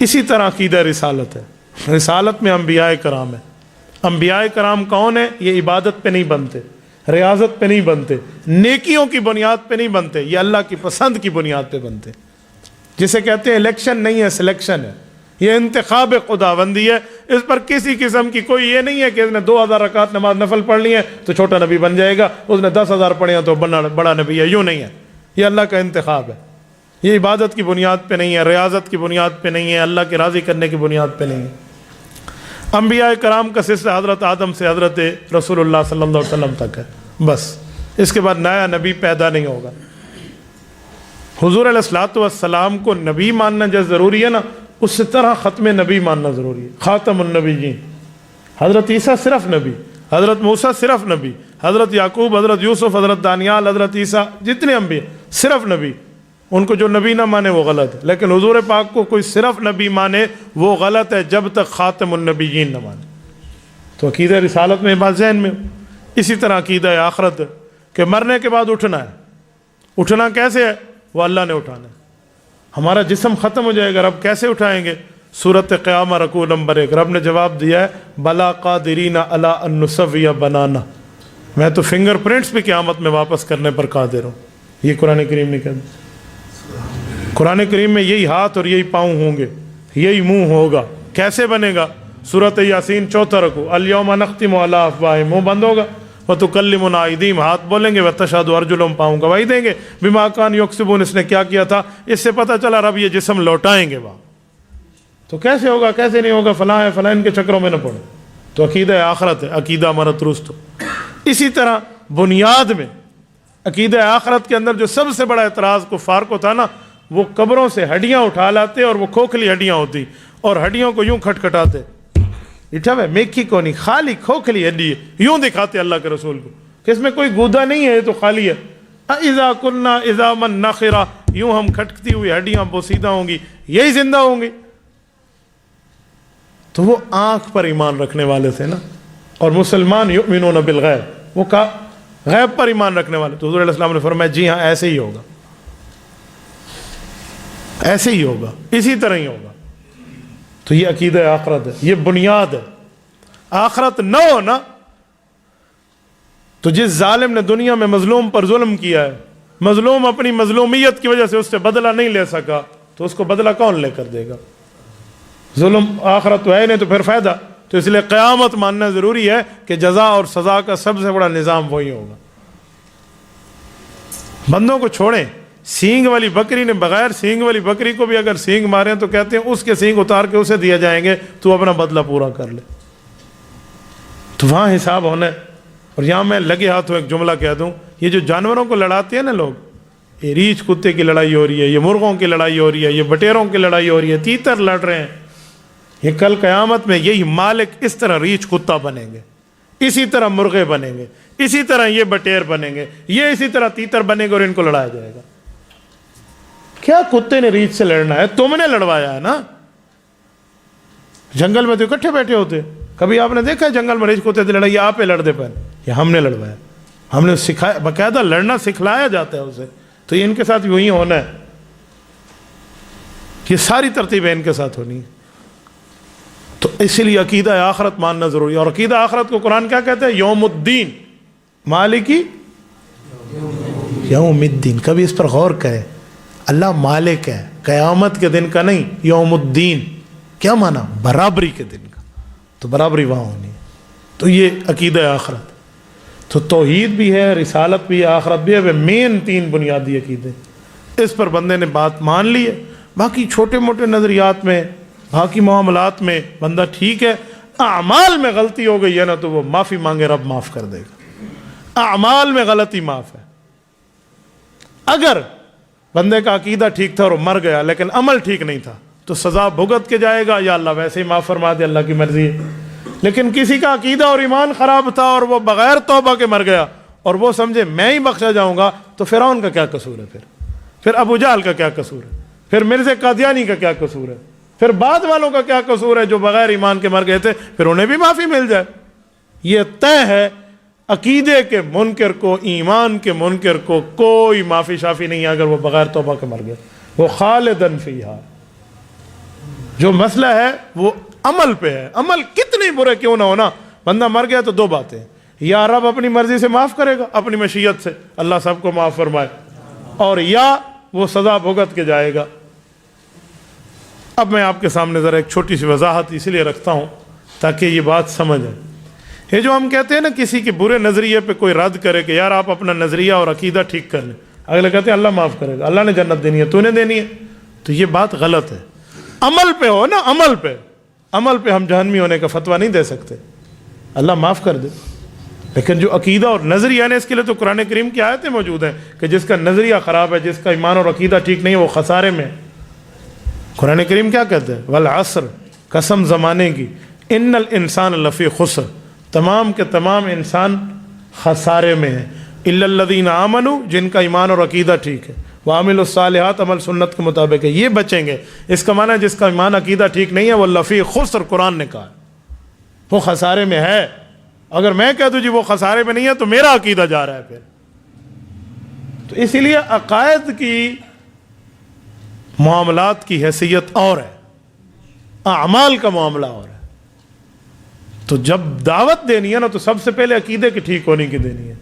اسی طرح عقیدہ رسالت ہے، رسالت میں انبیاء کرام ہے۔ انبیاء کرام کون ہیں؟ یہ عبادت پہ نہیں بنتے، ریاضت پہ نہیں بنتے، نیکیوں کی بنیاد پہ نہیں بنتے، یہ اللہ کی پسند کی بنیاد پہ بنتے، جسے کہتے ہیں الیکشن نہیں ہے، سلیکشن ہے، یہ انتخاب خداوندی ہے۔ اس پر کسی قسم کی کوئی یہ نہیں ہے کہ اس نے 2000 رکعت نماز نفل پڑھ لی ہے تو چھوٹا نبی بن جائے گا، اس نے 10,000 پڑھے ہیں تو بڑا نبی ہے، یوں نہیں ہے۔ یہ اللہ کا انتخاب ہے، یہ عبادت کی بنیاد پہ نہیں ہے، ریاضت کی بنیاد پہ نہیں ہے، اللہ کے راضی کرنے کی بنیاد پہ نہیں ہے۔ انبیاء کرام کا سلسلہ حضرت آدم سے حضرت رسول اللہ صلی اللہ علیہ وسلم تک ہے، بس اس کے بعد نیا نبی پیدا نہیں ہوگا۔ حضور علیہ الصلوۃ والسلام کو نبی ماننا جیسے ضروری ہے نا، اس طرح ختم نبی ماننا ضروری ہے، خاتم النبیین۔ حضرت عیسیٰ صرف نبی، حضرت موسیٰ صرف نبی، حضرت یعقوب، حضرت یوسف، حضرت دانیال، حضرت عیسیٰ، جتنے انبیاء صرف نبی، ان کو جو نبی نہ مانے وہ غلط ہے، لیکن حضور پاک کو کوئی صرف نبی مانے وہ غلط ہے جب تک خاتم النبیین نہ مانے۔ تو عقیدہ رسالت میں بات ذہن میں ہو۔ اسی طرح عقیدہ آخرت ہے کہ مرنے کے بعد اٹھنا ہے۔ اٹھنا کیسے ہے؟ وہ اللہ نے اٹھانا ہے۔ ہمارا جسم ختم ہو جائے گا، رب کیسے اٹھائیں گے؟ سورۃ قیامہ رکوع نمبر 1 رب نے جواب دیا ہے بلا قادرین علی ان نسوی بنانا، میں تو فنگر پرنٹس بھی قیامت میں واپس کرنے پر قادر ہوں۔ یہ قرآن کریم نے کہا، قرآن کریم میں یہی ہاتھ اور یہی پاؤں ہوں گے، یہی منہ ہوگا۔ کیسے بنے گا؟ سورۃ یاسین 4 رکوع الیوم نختم علی افواہہم، منہ بند ہوگا، وتکلمنا ایدیہم، ہاتھ بولیں گے، وتشہد ارجلہم، پاؤں گواہی دیں گے، بما کانوا یکسبون، اس نے کیا کیا تھا۔ اس سے پتہ چلا رب یہ جسم لوٹائیں گے وہاں۔ تو کیسے ہوگا، کیسے نہیں ہوگا، فلاں ہے فلاں، ان کے چکروں میں نہ پڑے۔ تو عقیدہ آخرت ہے، عقیدہ ہمارا درست ہو۔ اسی طرح بنیاد میں عقیدہ آخرت کے اندر جو سب سے بڑا اعتراض کفار کو تھا نا، وہ قبروں سے ہڈیاں اٹھا لاتے اور وہ کھوکھلی ہڈیاں ہوتی اور ہڈیوں کو یوں کھٹکھٹاتے، اٹھا ہوئے میکھی کو نہیں، خالی کھوکھلی ہڈی ہے، یوں دکھاتے اللہ کے رسول کو کہ اس میں کوئی گودا نہیں ہے، یہ تو خالی ہے۔ اذا كنا عظاما نخرہ، یوں ہم کھٹکتی ہوئی ہڈیاں بوسیدہ ہوں گی، یہی زندہ ہوں گی۔ تو وہ آنکھ پر ایمان رکھنے والے تھے نا، اور مسلمان یؤمنون بالغیب، وہ غیب پر ایمان رکھنے والے۔ تو حضور علیہ السلام نے فرمایا جی ہاں ایسے ہی ہوگا، ایسے ہی ہوگا، اسی طرح ہی ہوگا۔ تو یہ عقیدہ آخرت ہے، یہ بنیاد ہے۔ آخرت نہ ہو نا تو جس ظالم نے دنیا میں مظلوم پر ظلم کیا ہے، مظلوم اپنی مظلومیت کی وجہ سے اس سے بدلہ نہیں لے سکا، تو اس کو بدلہ کون لے کر دے گا؟ ظلم آخرت تو ہے نہیں، تو پھر فائدہ؟ تو اس لیے قیامت ماننا ضروری ہے کہ جزا اور سزا کا سب سے بڑا نظام وہی ہوگا۔ بندوں کو چھوڑیں، سینگ والی بکری نے بغیر سینگ والی بکری کو بھی اگر سینگ مارے تو کہتے ہیں اس کے سینگ اتار کے اسے دیا جائیں گے، تو اپنا بدلہ پورا کر لے۔ تو وہاں حساب ہونا ہے۔ اور یہاں میں لگے ہاتھوں ایک جملہ کہہ دوں، یہ جو جانوروں کو لڑاتے ہیں نا لوگ، یہ ریچھ کتے کی لڑائی ہو رہی ہے، یہ مرغوں کی لڑائی ہو رہی ہے، یہ بٹیروں کی لڑائی ہو رہی ہے، تیتر لڑ رہے ہیں، یہ کل قیامت میں یہی مالک اس طرح ریچھ کتا بنیں گے، اسی طرح مرغے بنیں گے، اسی طرح یہ بٹیر بنیں گے، یہ اسی طرح تیتر بنے گے اور ان کو لڑایا جائے گا۔ کیا کتے نے ریچھ سے لڑنا ہے؟ تم نے لڑوایا ہے نا۔ جنگل میں تو اکٹھے بیٹھے ہوتے، کبھی آپ نے دیکھا ہے جنگل میں ریچھ کتے سے لڑائی؟ آپ پہ لڑتے پہلے، یہ ہم نے لڑوایا، ہم نے سکھایا، باقاعدہ لڑنا سکھلایا جاتا ہے اسے۔ تو یہ ان کے ساتھ یوں ہی ہونا ہے، یہ ساری ترتیبیں ان کے ساتھ ہونی ہے۔ تو اسی لیے عقیدہ آخرت ماننا ضروری ہے۔ اور عقیدہ آخرت کو قرآن کیا کہتا ہے؟ یوم الدین، مالکی یوم الدین۔ کبھی اس پر غور کریں، اللہ مالک ہے، قیامت کے دن کا نہیں، یوم الدین۔ کیا معنی؟ برابری کے دن کا، تو برابری وہاں ہونی ہے۔ تو یہ عقیدہ آخرت، تو توحید بھی ہے، رسالت بھی ہے، آخرت بھی ہے، وہ مین 3 بنیادی عقیدے۔ اس پر بندے نے بات مان لی ہے، باقی چھوٹے موٹے نظریات میں، باقی معاملات میں بندہ ٹھیک ہے، اعمال میں غلطی ہو گئی ہے نا تو وہ معافی مانگے، رب معاف کر دے گا۔ اعمال میں غلطی معاف ہے۔ اگر بندے کا عقیدہ ٹھیک تھا اور وہ مر گیا لیکن عمل ٹھیک نہیں تھا تو سزا بھگت کے جائے گا، یا اللہ ویسے ہی معاف فرما دے، اللہ کی مرضی ہے۔ لیکن کسی کا عقیدہ اور ایمان خراب تھا اور وہ بغیر توبہ کے مر گیا اور وہ سمجھے میں ہی بخشا جاؤں گا، تو فرعون کا کیا قصور ہے؟ پھر ابو جہل کا کیا قصور ہے؟ پھر مرزا قادیانی کا کیا قصور ہے؟ پھر بعد والوں کا کیا قصور ہے جو بغیر ایمان کے مر گئے تھے؟ پھر انہیں بھی معافی مل جائے۔ یہ طے ہے، عقیدے کے منکر کو، ایمان کے منکر کو کوئی معافی شافی نہیں ہے اگر وہ بغیر توبہ کے مر گئے، وہ خالدن فیہا۔ جو مسئلہ ہے وہ عمل پہ ہے. عمل کتنے برے کیوں نہ ہونا, بندہ مر گیا تو دو باتیں, یا رب اپنی مرضی سے معاف کرے گا, اپنی مشیت سے, اللہ سب کو معاف فرمائے, اور یا وہ سزا بھگت کے جائے گا. اب میں آپ کے سامنے ذرا ایک چھوٹی سی وضاحت اس لیے رکھتا ہوں تاکہ یہ بات سمجھ آئے. یہ جو ہم کہتے ہیں نا کسی کے برے نظریے پہ کوئی رد کرے کہ یار آپ اپنا نظریہ اور عقیدہ ٹھیک کر لیں, اگلے کہتے ہیں اللہ معاف کرے گا, اللہ نے جنت دینی ہے, تو نے دینی ہے, تو یہ بات غلط ہے. عمل پہ ہو نا, عمل پہ ہم جہنمی ہونے کا فتویٰ نہیں دے سکتے, اللہ معاف کر دے. لیکن جو عقیدہ اور نظریہ ہے اس کے لیے تو قرآن کریم کی آیتیں موجود ہیں کہ جس کا نظریہ خراب ہے, جس کا ایمان اور عقیدہ ٹھیک نہیں ہے, وہ خسارے میں. قرآن کریم کیا کہتے ہیں, والعصر, قسم زمانے کی, ان الانسان لفی خسر, تمام کے تمام انسان خسارے میں ہیں, الا الذین آمنوا, جن کا ایمان اور عقیدہ ٹھیک ہے, وعملوا الصالحات, عمل سنت کے مطابق ہے, یہ بچیں گے. اس کا معنی ہے جس کا ایمان عقیدہ ٹھیک نہیں ہے وہ لفی خسر, قرآن نے کہا وہ خسارے میں ہے. اگر میں کہہ دوں جی وہ خسارے میں نہیں ہے تو میرا عقیدہ جا رہا ہے پھر. تو اسی لیے عقائد کی معاملات کی حیثیت اور ہے, اعمال کا معاملہ اور ہے. تو جب دعوت دینی ہے نا تو سب سے پہلے عقیدے کی ٹھیک ہونے کی دینی ہے.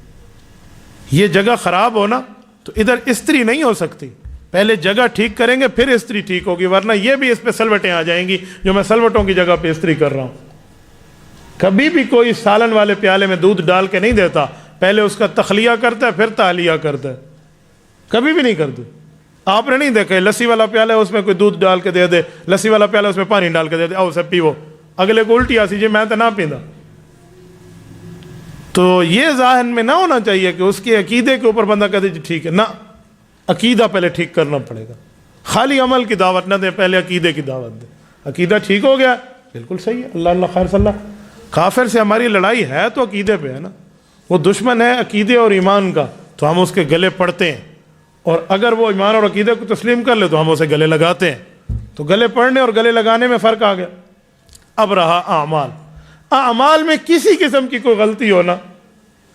یہ جگہ خراب ہونا تو ادھر استری نہیں ہو سکتی, پہلے جگہ ٹھیک کریں گے پھر استری ٹھیک ہوگی, ورنہ یہ بھی اس پہ سلوٹیں آ جائیں گی جو میں سلوٹوں کی جگہ پہ استری کر رہا ہوں. کبھی بھی کوئی سالن والے پیالے میں دودھ ڈال کے نہیں دیتا, پہلے اس کا تخلیہ کرتا ہے پھر تحلیہ کرتا ہے, کبھی بھی نہیں کرتے. آپ نے نہیں دیکھا لسی والا پیالہ ہے اس میں کوئی دودھ ڈال کے دے دے, لسی والا پیالہ اس میں پانی ڈال کے دے دے, آؤ اسے پیو, اگلے کو الٹی آسی جی میں تو نہ پیندا. تو یہ ذہن میں نہ ہونا چاہیے کہ اس کے عقیدے کے اوپر بندہ کہتے جی ٹھیک ہے, نہ, عقیدہ پہلے ٹھیک کرنا پڑے گا. خالی عمل کی دعوت نہ دے, پہلے عقیدے کی دعوت دے. عقیدہ ٹھیک ہو گیا بالکل صحیح ہے, اللہ اللہ خیر صلی اللہ. کافر سے ہماری لڑائی ہے تو عقیدے پہ ہے نا, وہ دشمن ہے عقیدے اور ایمان کا, تو ہم اس کے گلے پڑتے ہیں, اور اگر وہ ایمان اور عقیدے کو تسلیم کر لے تو ہم اسے گلے لگاتے ہیں. تو گلے پڑنے اور گلے لگانے میں فرق آ گیا. اب رہا اعمال. اعمال میں کسی قسم کی کوئی غلطی ہو نا,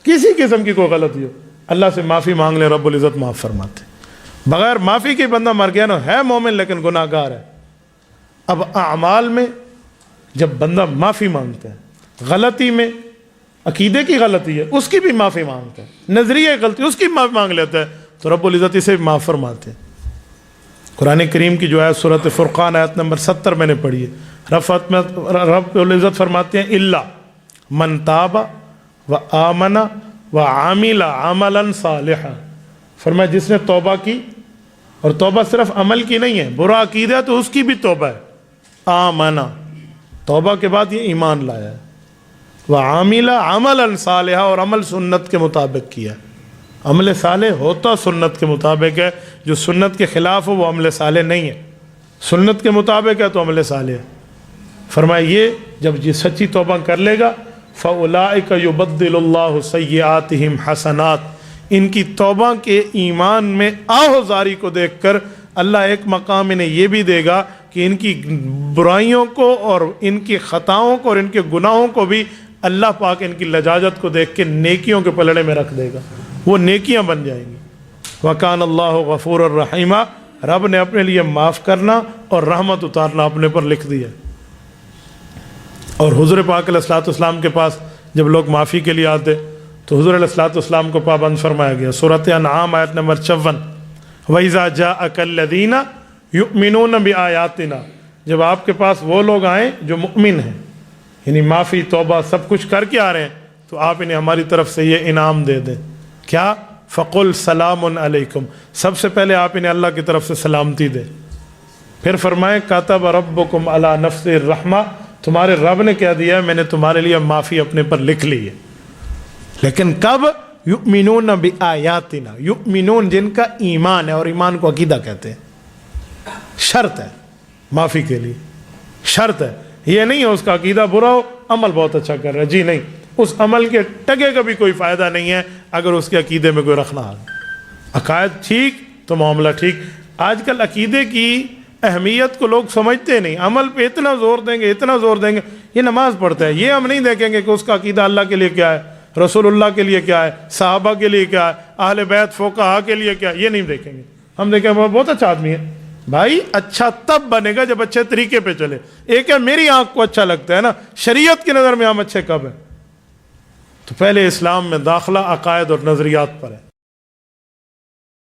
کسی قسم کی کوئی غلطی ہو, اللہ سے معافی مانگ لے, رب العزت معاف فرماتے. بغیر معافی کے بندہ مر گیا نا, ہے مومن لیکن گناہ گار ہے. اب اعمال میں جب بندہ معافی مانگتا ہے, غلطی میں عقیدے کی غلطی ہے اس کی بھی معافی مانگتا ہے, نظریہ غلطی اس کی معافی مانگ لیتا ہے, تو رب العزت اسے بھی معاف فرماتے ہیں. قرآن کریم کی جو ہے سورۃ فرقان آیت نمبر 70 میں نے پڑھی ہے, رب العزت فرماتے ہیں الا من تاب و آمن و عامل عملا صالحا. فرمایا جس نے توبہ کی, اور توبہ صرف عمل کی نہیں ہے, برا عقیدہ تو اس کی بھی توبہ ہے. آمنا, توبہ کے بعد یہ ایمان لایا ہے, وعامل عملا صالحا, اور عمل سنت کے مطابق کیا. عمل صالح ہوتا سنت کے مطابق ہے, جو سنت کے خلاف ہو وہ عمل صالح نہیں ہے, سنت کے مطابق ہے تو عمل صالح ہے. فرمایا یہ جب یہ سچی توبہ کر لے گا, فَأُولَٰئِكَ يُبَدِّلُ اللَّهُ سَيِّئَاتِهِمْ حَسَنَاتٍ, ان کی توبہ کے ایمان میں آہوزاری کو دیکھ کر اللہ ایک مقام انہیں یہ بھی دے گا کہ ان کی برائیوں کو اور ان کی خطاؤں کو اور ان کے گناہوں کو بھی اللہ پاک ان کی لجاجت کو دیکھ کے نیکیوں کے پلڑے میں رکھ دے گا, وہ نیکیاں بن جائیں گی. وَكَانَ اللَّهُ غَفُورًا رَحِيمًا, رب نے اپنے لیے معاف کرنا اور رحمت اتارنا اپنے پر لکھ دیا. اور حضور پاک علیہ الصلوۃ والسلام کے پاس جب لوگ معافی کے لیے آتے تو حضور علیہ الصلوۃ والسلام کو پابند فرمایا گیا. سورۃ انعام آیت نمبر 54, وَإِذَا جَاءَكَ الَّذِينَ يُؤْمِنُونَ بِآيَاتِنَا, جب آپ کے پاس وہ لوگ آئیں جو مؤمن ہیں, یعنی معافی توبہ سب کچھ کر کے آ رہے ہیں, تو آپ انہیں ہماری طرف سے یہ انعام دے دیں. کیا؟ فَقُلْ سَلَامٌ عَلَيْكُمْ, سب سے پہلے آپ انہیں اللہ کی طرف سے سلامتی دیں. پھر فرمائیں كَتَبَ رَبُّكُمْ عَلَى نَفْسِهِ الرَّحْمَةَ, تمہارے رب نے کہہ دیا ہے میں نے تمہارے لیے معافی اپنے پر لکھ لی ہے. لیکن کب؟ یؤمنون بآیاتنا, یؤمنون جن کا ایمان ہے, اور ایمان کو عقیدہ کہتے ہیں. شرط ہے معافی کے لیے, شرط ہے, یہ نہیں ہے اس کا عقیدہ برا ہو عمل بہت اچھا کر رہا ہے, جی نہیں, اس عمل کے ٹگے کا بھی کوئی فائدہ نہیں ہے اگر اس کے عقیدے میں کوئی رکھنا آ. عقائد ٹھیک تو معاملہ ٹھیک. آج کل عقیدے کی اہمیت کو لوگ سمجھتے نہیں, عمل پہ اتنا زور دیں گے, اتنا زور دیں گے. یہ نماز پڑھتا ہے, یہ ہم نہیں دیکھیں گے کہ اس کا عقیدہ اللہ کے لیے کیا ہے, رسول اللہ کے لیے کیا ہے, صحابہ کے لیے کیا ہے, اہل بیت فقہاء کے لیے کیا ہے, یہ نہیں دیکھیں گے. ہم دیکھیں وہ بہت اچھا آدمی ہے, بھائی اچھا تب بنے گا جب اچھے طریقے پہ چلے. ایک ہے میری آنکھ کو اچھا لگتا ہے نا, شریعت کی نظر میں ہم اچھے کب ہیں؟ تو پہلے اسلام میں داخلہ عقائد اور نظریات پر ہے.